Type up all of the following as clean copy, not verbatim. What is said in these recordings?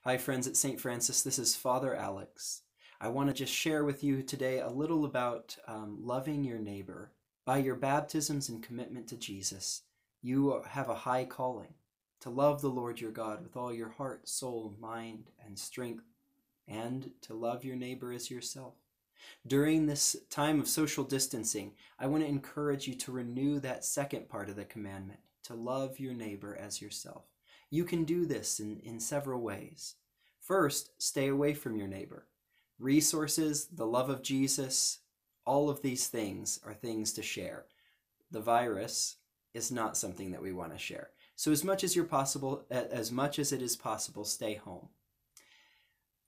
Hi, friends at St. Francis. This is Father Alex. I want to just share with you today a little about loving your neighbor. By your baptisms and commitment to Jesus, you have a high calling to love the Lord your God with all your heart, soul, mind, and strength, and to love your neighbor as yourself. During this time of social distancing, I want to encourage you to renew that second part of the commandment, to love your neighbor as yourself. You can do this in several ways. First, stay away from your neighbor. Resources, the love of Jesus, all of these things are things to share. The virus is not something that we want to share. So as much as it is possible, stay home.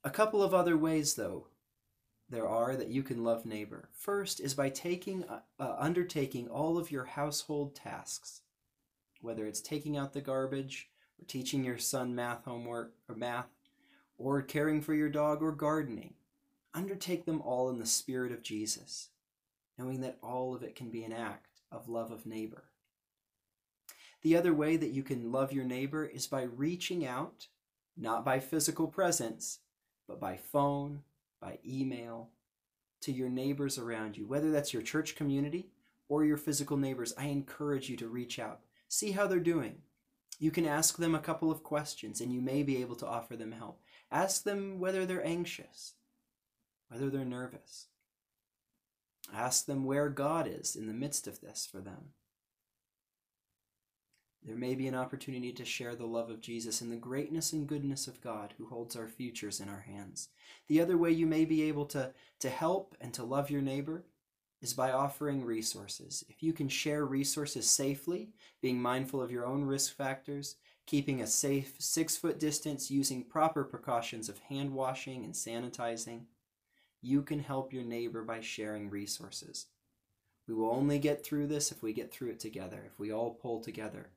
A couple of other ways, though, there are that you can love neighbor. First is by undertaking all of your household tasks, whether it's taking out the garbage, or teaching your son math homework or math, or caring for your dog or gardening. Undertake them all in the spirit of Jesus, knowing that all of it can be an act of love of neighbor. The other way that you can love your neighbor is by reaching out, not by physical presence, but by phone, by email, to your neighbors around you, whether that's your church community or your physical neighbors. I encourage you to reach out. See how they're doing. You can ask them a couple of questions and you may be able to offer them help. Ask them whether they're anxious, whether they're nervous. Ask them where God is in the midst of this for them. There may be an opportunity to share the love of Jesus and the greatness and goodness of God who holds our futures in our hands. The other way you may be able to help and to love your neighbor is by offering resources. If you can share resources safely, being mindful of your own risk factors, keeping a safe 6-foot distance, using proper precautions of hand washing and sanitizing, you can help your neighbor by sharing resources. We will only get through this if we get through it together, if we all pull together.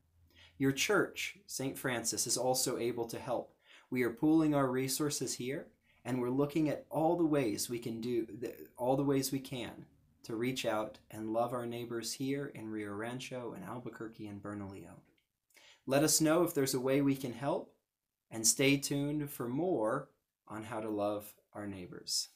Your church, St. Francis, is also able to help. We are pooling our resources here, and we're looking at all the ways we can to reach out and love our neighbors here in Rio Rancho and Albuquerque and Bernalillo. Let us know if there's a way we can help, and stay tuned for more on how to love our neighbors.